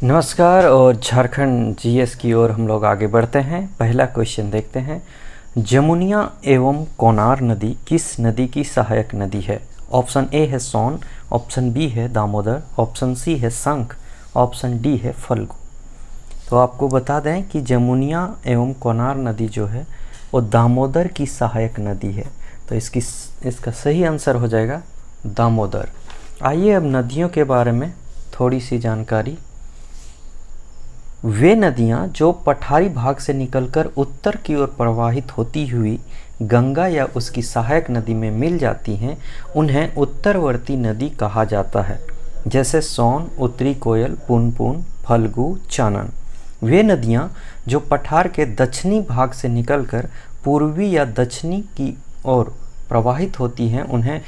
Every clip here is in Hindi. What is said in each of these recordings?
नमस्कार और झारखंड जीएस की ओर हम लोग आगे बढ़ते हैं। पहला क्वेश्चन देखते हैं। जमुनिया एवं कोनार नदी किस नदी की सहायक नदी है? ऑप्शन ए है सोन, ऑप्शन बी है दामोदर, ऑप्शन सी है शंख, ऑप्शन डी है फल्गु। तो आपको बता दें कि जमुनिया एवं कोनार नदी जो है वो दामोदर की सहायक नदी है। तो इसका सही आंसर हो जाएगा दामोदर। आइए अब नदियों के बारे में थोड़ी सी जानकारी। वे नदियाँ जो पठारी भाग से निकलकर उत्तर की ओर प्रवाहित होती हुई गंगा या उसकी सहायक नदी में मिल जाती हैं, उन्हें उत्तरवर्ती नदी कहा जाता है, जैसे सोन, उत्तरी कोयल, पुनपुन, फल्गु, चानन। वे नदियाँ जो पठार के दक्षिणी भाग से निकलकर पूर्वी या दक्षिणी की ओर प्रवाहित होती हैं, उन्हें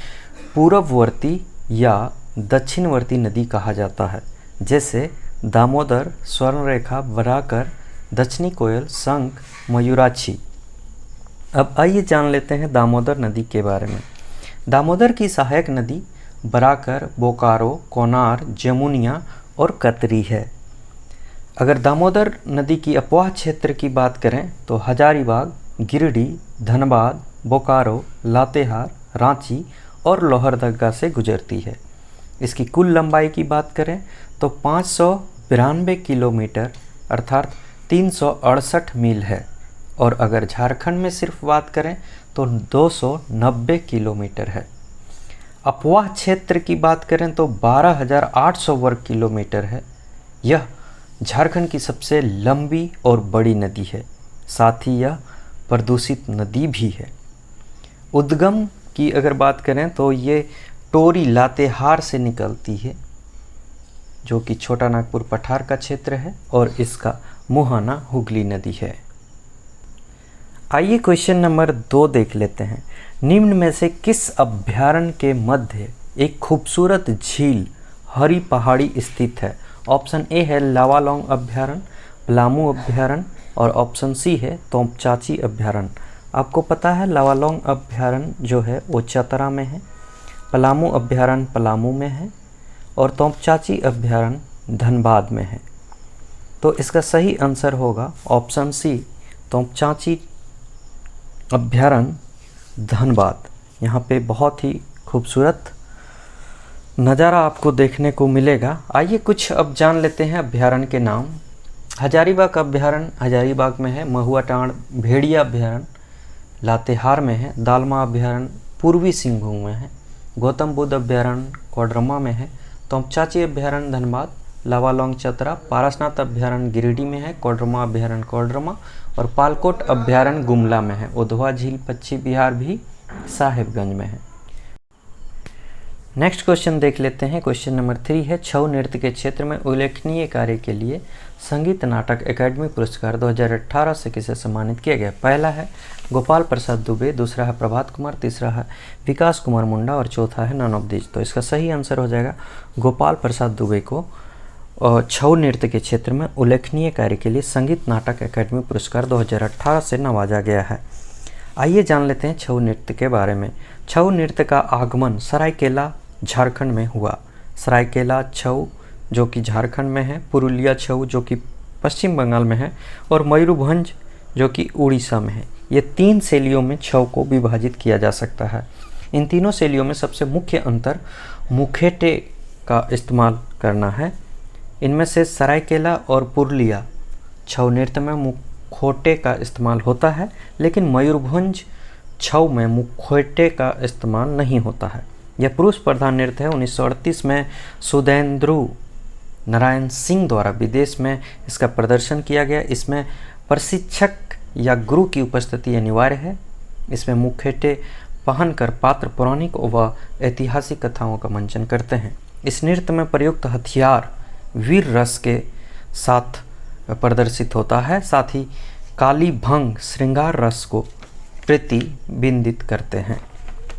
पूर्ववर्ती या दक्षिणवर्ती नदी कहा जाता है, जैसे दामोदर, स्वर्णरेखा, बराकर, दक्षिणी कोयल, शंख, मयूराक्षी। अब आइए जान लेते हैं दामोदर नदी के बारे में। दामोदर की सहायक नदी बराकर, बोकारो, कोनार, जमुनिया और कतरी है। अगर दामोदर नदी की अपवाह क्षेत्र की बात करें तो हजारीबाग, गिरिडीह, धनबाद, बोकारो, लातेहार, रांची और लोहरदगा से गुजरती है। इसकी कुल लंबाई की बात करें तो 592 किलोमीटर अर्थात 368 मील है, और अगर झारखंड में सिर्फ बात करें तो 290 किलोमीटर है। अपवाह क्षेत्र की बात करें तो 12,800 वर्ग किलोमीटर है। यह झारखंड की सबसे लंबी और बड़ी नदी है, साथ ही यह प्रदूषित नदी भी है। उद्गम की अगर बात करें तो ये टोरी लातेहार से निकलती है, जो कि छोटा नागपुर पठार का क्षेत्र है, और इसका मुहाना हुगली नदी है। आइए क्वेश्चन नंबर 2 देख लेते हैं। निम्न में से किस अभ्यारण्य के मध्य एक खूबसूरत झील हरी पहाड़ी स्थित है? ऑप्शन ए है लावालौंग अभ्यारण्य, पलामू अभ्यारण्य, और ऑप्शन सी है तोंपचाची अभ्यारण्य। आपको पता है लावालौंग अभ्यारण्य जो है वो चतरा में है, पलामू अभ्यारण्य पलामू में है, और तोंपचाची अभ्यारण्य धनबाद में है। तो इसका सही आंसर होगा ऑप्शन सी, तोंपचाची अभ्यारण्य धनबाद। यहाँ पे बहुत ही खूबसूरत नज़ारा आपको देखने को मिलेगा। आइए कुछ अब जान लेते हैं अभ्यारण्य के नाम। हजारीबाग अभ्यारण्य हजारीबाग में है, महुआटांड़ भेड़िया अभ्यारण्य लातेहार में है, दालमा अभ्यारण्य पूर्वी सिंहभूम में है, गौतम बुद्ध अभ्यारण्य कोडरमा में है, तोंपचाची अभ्यारण्य धनबाद, लावालौंग चतरा, पारसनाथ अभ्यारण्य गिरिडीह में है, कोडरमा अभ्यारण्य कोडरमा, और पालकोट अभ्यारण्य गुमला में है। उधवा झील पश्चिम बिहार भी साहेबगंज में है। नेक्स्ट क्वेश्चन देख लेते हैं। क्वेश्चन नंबर 3 है। छऊ नृत्य के क्षेत्र में उल्लेखनीय कार्य के लिए संगीत नाटक अकादमी पुरस्कार 2018 से किसे सम्मानित किया गया? पहला है गोपाल प्रसाद दुबे, दूसरा है प्रभात कुमार, तीसरा है विकास कुमार मुंडा, और चौथा है नन ऑफ दीज। तो इसका सही आंसर हो जाएगा गोपाल प्रसाद दुबे को छऊ नृत्य के क्षेत्र में उल्लेखनीय कार्य के लिए संगीत नाटक अकादमी पुरस्कार 2018 से नवाजा गया है। आइए जान लेते हैं छऊ नृत्य के बारे में। छऊ नृत्य का आगमन सरायकेला झारखंड में हुआ। सरायकेला छऊ जो कि झारखंड में है, पुरुलिया छऊ जो कि पश्चिम बंगाल में है, और मयूरभंज जो कि उड़ीसा में है। ये 3 शैलियों में छऊ को विभाजित किया जा सकता है। इन तीनों शैलियों में सबसे मुख्य अंतर मुखेटे का इस्तेमाल करना है। इनमें से सरायकेला और पुरुलिया छऊ नृत्य में मुखौटे का इस्तेमाल होता है, लेकिन मयूरभंज छऊ में मुखौटे का इस्तेमाल नहीं होता है। यह पुरुष प्रधान नृत्य है। 1938 में सुधेंद्रु नारायण सिंह द्वारा विदेश में इसका प्रदर्शन किया गया। इसमें प्रशिक्षक या गुरु की उपस्थिति अनिवार्य है। इसमें मुखेटे पहनकर पात्र पौराणिक व ऐतिहासिक कथाओं का मंचन करते हैं। इस नृत्य में प्रयुक्त हथियार वीर रस के साथ प्रदर्शित होता है, साथ ही काली भंग श्रृंगार रस को प्रतिबिंबित करते हैं।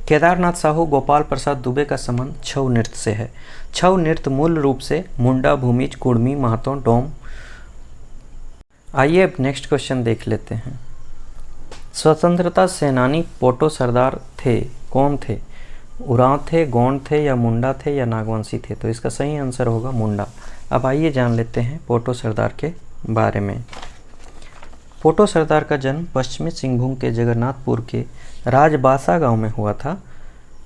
केदारनाथ साहू गोपाल प्रसाद दुबे का संबंध छऊ नृत्य से है। छऊ नृत्य मूल रूप से मुंडा, भूमिज, कुड़मी, महतो, डोम। आइए अब नेक्स्ट क्वेश्चन देख लेते हैं। स्वतंत्रता सेनानी पोटो सरदार थे, कौन थे? उरांव थे, गोंड थे, या मुंडा थे, या नागवंशी थे? तो इसका सही आंसर होगा मुंडा। अब आइए जान लेते हैं पोटो सरदार के बारे में। पोटो सरदार का जन्म पश्चिमी सिंहभूम के जगन्नाथपुर के राजबासा गांव में हुआ था।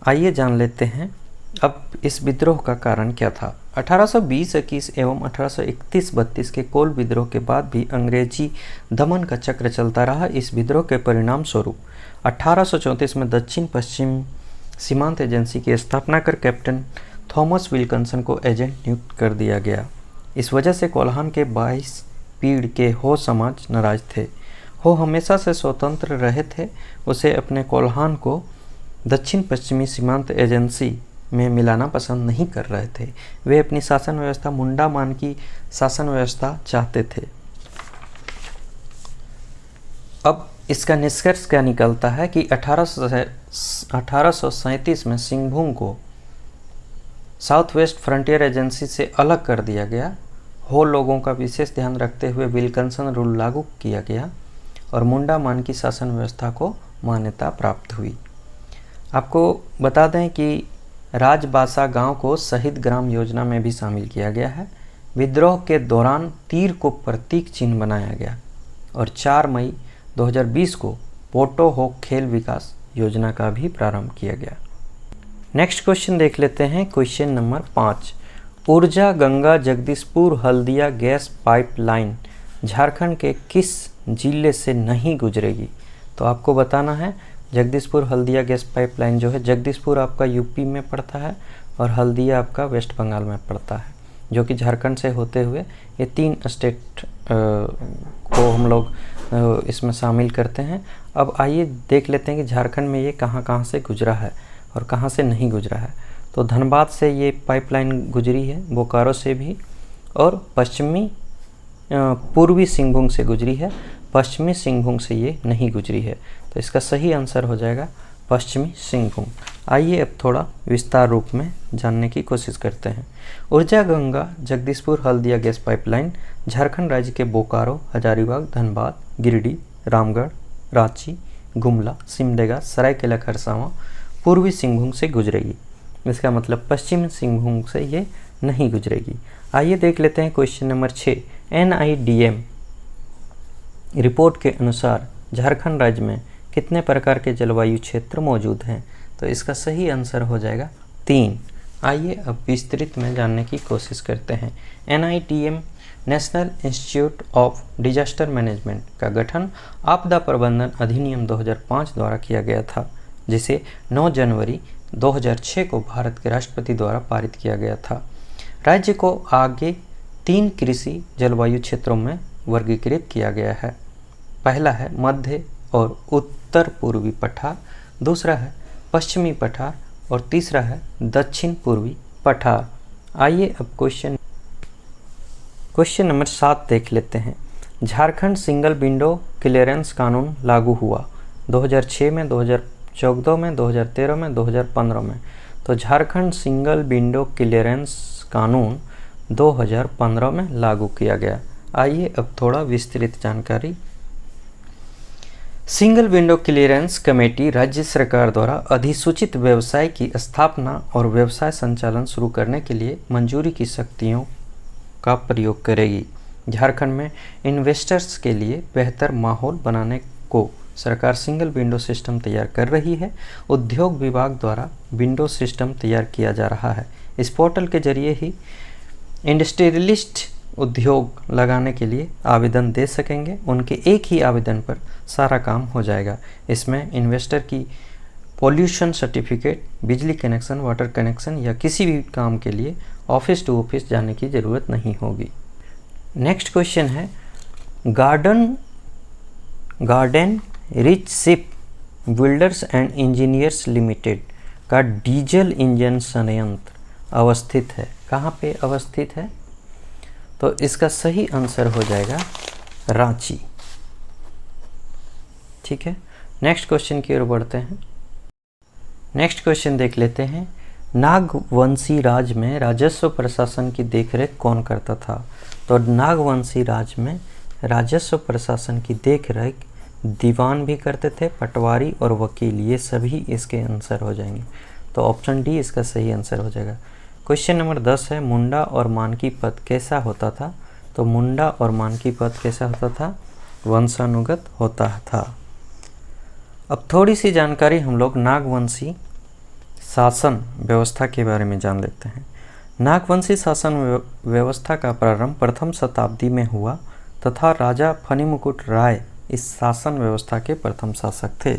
आइए जान लेते हैं अब इस विद्रोह का कारण क्या था। 1820-21 एवं 1831-32 के कोल विद्रोह के बाद भी अंग्रेजी दमन का चक्र चलता रहा। इस विद्रोह के परिणाम स्वरूप 1834 में दक्षिण पश्चिम सीमांत एजेंसी की स्थापना कर कैप्टन थॉमस विल्किंसन को एजेंट नियुक्त कर दिया गया। इस वजह से कोल्हान के 22 पीढ़ के हो समाज नाराज थे। हो हमेशा से स्वतंत्र रहे थे, उसे अपने कोल्हान को दक्षिण पश्चिमी सीमांत एजेंसी में मिलाना पसंद नहीं कर रहे थे। वे अपनी शासन व्यवस्था मुंडा मान की शासन व्यवस्था चाहते थे। अब इसका निष्कर्ष क्या निकलता है कि 1837 में सिंहभूम को साउथ वेस्ट फ्रंटियर एजेंसी से अलग कर दिया गया। हो लोगों का विशेष ध्यान रखते हुए विल्किंसन रूल लागू किया गया और मुंडा मान की शासन व्यवस्था को मान्यता प्राप्त हुई। आपको बता दें कि राजबासा गांव को शहीद ग्राम योजना में भी शामिल किया गया है। विद्रोह के दौरान तीर को प्रतीक चिन्ह बनाया गया और 4 मई 2020 को पोटो हो खेल विकास योजना का भी प्रारंभ किया गया। नेक्स्ट क्वेश्चन देख लेते हैं, क्वेश्चन नंबर 5। ऊर्जा गंगा जगदीशपुर हल्दिया गैस पाइपलाइन झारखंड के किस जिले से नहीं गुजरेगी? तो आपको बताना है जगदीशपुर हल्दिया गैस पाइपलाइन जो है, जगदीशपुर आपका यूपी में पड़ता है और हल्दिया आपका वेस्ट बंगाल में पड़ता है, जो कि झारखंड से होते हुए ये 3 स्टेट को हम लोग इसमें शामिल करते हैं। अब आइए देख लेते हैं कि झारखंड में ये कहाँ कहाँ से गुजरा है और कहाँ से नहीं गुजरा है। तो धनबाद से ये पाइपलाइन गुजरी है, बोकारो से भी, और पूर्वी सिंहभूम से गुजरी है, पश्चिमी सिंहभूम से ये नहीं गुजरी है। तो इसका सही आंसर हो जाएगा पश्चिमी सिंहभूम। आइए अब थोड़ा विस्तार रूप में जानने की कोशिश करते हैं। ऊर्जा गंगा जगदीशपुर हल्दिया गैस पाइपलाइन झारखंड राज्य के बोकारो, हजारीबाग, धनबाद, गिरिडीह, रामगढ़, रांची, गुमला, सिमडेगा, सरायकेला खरसावां, पूर्वी सिंहभूम से गुजरेगी। इसका मतलब पश्चिमी सिंहभूम से ये नहीं गुजरेगी। आइए देख लेते हैं क्वेश्चन नंबर 6। NIDM रिपोर्ट के अनुसार झारखंड राज्य में कितने प्रकार के जलवायु क्षेत्र मौजूद हैं? तो इसका सही आंसर हो जाएगा 3। आइए अब विस्तृत में जानने की कोशिश करते हैं। NIDM national institute of disaster management का गठन आपदा प्रबंधन अधिनियम 2005 द्वारा किया गया था, जिसे 9 जनवरी 2006 को भारत के राष्ट्रपति द्वारा पारित किया गया था। राज्य को आगे 3 कृषि जलवायु क्षेत्रों में वर्गीकृत किया गया है। पहला है मध्य और उत्तर पूर्वी पठार, दूसरा है पश्चिमी पठार और तीसरा है दक्षिण पूर्वी पठार। आइए अब क्वेश्चन नंबर 7 देख लेते हैं। झारखंड सिंगल विंडो क्लियरेंस कानून लागू हुआ 2006 में, 2014 में, 2013 में, 2015 में। तो झारखंड सिंगल विंडो क्लियरेंस कानून 2015 में लागू किया गया। आइए अब थोड़ा विस्तृत जानकारी। सिंगल विंडो क्लियरेंस कमेटी राज्य सरकार द्वारा अधिसूचित व्यवसाय की स्थापना और व्यवसाय संचालन शुरू करने के लिए मंजूरी की शक्तियों का प्रयोग करेगी। झारखंड में इन्वेस्टर्स के लिए बेहतर माहौल बनाने को सरकार सिंगल विंडो सिस्टम तैयार कर रही है। उद्योग विभाग द्वारा विंडो सिस्टम तैयार किया जा रहा है। इस पोर्टल के जरिए ही इंडस्ट्रियलिस्ट उद्योग लगाने के लिए आवेदन दे सकेंगे। उनके एक ही आवेदन पर सारा काम हो जाएगा। इसमें इन्वेस्टर की पॉल्यूशन सर्टिफिकेट, बिजली कनेक्शन, वाटर कनेक्शन या किसी भी काम के लिए ऑफिस टू ऑफिस जाने की ज़रूरत नहीं होगी। नेक्स्ट क्वेश्चन है, garden rich ship builders and engineers limited का डीजल इंजन संयंत्र अवस्थित है। कहाँ पे अवस्थित है? तो इसका सही आंसर हो जाएगा रांची। ठीक है, नेक्स्ट क्वेश्चन की ओर बढ़ते हैं। नेक्स्ट क्वेश्चन देख लेते हैं। नागवंशी राज में राजस्व प्रशासन की देखरेख कौन करता था? तो नागवंशी राज में राजस्व प्रशासन की देखरेख दीवान भी करते थे, पटवारी और वकील, ये सभी इसके आंसर हो जाएंगे। तो ऑप्शन डी इसका सही आंसर हो जाएगा। क्वेश्चन नंबर 10 है मुंडा और मानकी पद कैसा होता था। तो मुंडा और मानकी पद कैसा होता था, वंशानुगत होता था। अब थोड़ी सी जानकारी हम लोग नागवंशी शासन व्यवस्था के बारे में जान लेते हैं। नागवंशी शासन व्यवस्था का प्रारंभ प्रथम शताब्दी में हुआ तथा राजा फणिमुकुट राय इस शासन व्यवस्था के प्रथम शासक थे।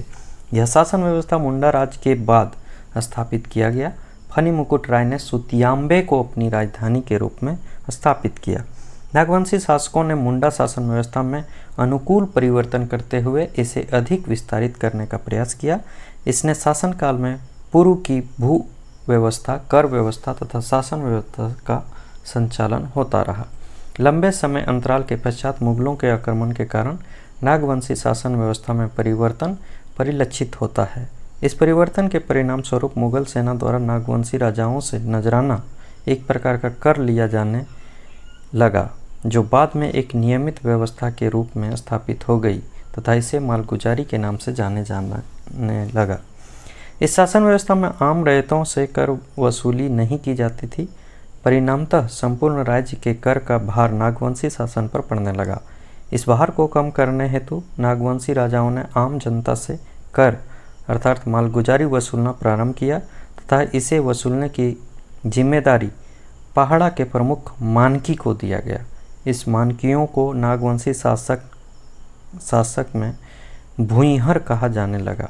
यह शासन व्यवस्था मुंडा राज के बाद स्थापित किया गया। फणिमुकुट राय ने सुतियांबे को अपनी राजधानी के रूप में स्थापित किया। नागवंशी शासकों ने मुंडा शासन व्यवस्था में अनुकूल परिवर्तन करते हुए इसे अधिक विस्तारित करने का प्रयास किया। इसने शासनकाल में पूर्व की भू व्यवस्था, कर व्यवस्था तथा शासन व्यवस्था का संचालन होता रहा। लंबे समय अंतराल के पश्चात मुगलों के आक्रमण के कारण नागवंशी शासन व्यवस्था में परिवर्तन परिलक्षित होता है। इस परिवर्तन के परिणाम स्वरूप मुगल सेना द्वारा नागवंशी राजाओं से नजराना एक प्रकार का कर लिया जाने लगा, जो बाद में एक नियमित व्यवस्था के रूप में स्थापित हो गई तथा इसे मालगुजारी के नाम से जाने लगा। इस शासन व्यवस्था में आम रैयतों से कर वसूली नहीं की जाती थी। परिणामतः संपूर्ण राज्य के कर का भार नागवंशी शासन पर पड़ने लगा। इस भार को कम करने हेतु नागवंशी राजाओं ने आम जनता से कर अर्थात मालगुजारी वसूलना प्रारंभ किया तथा इसे वसूलने की जिम्मेदारी पहाड़ा के प्रमुख मानकी को दिया गया। इस मानकियों को नागवंशी शासक में भूइंहर कहा जाने लगा।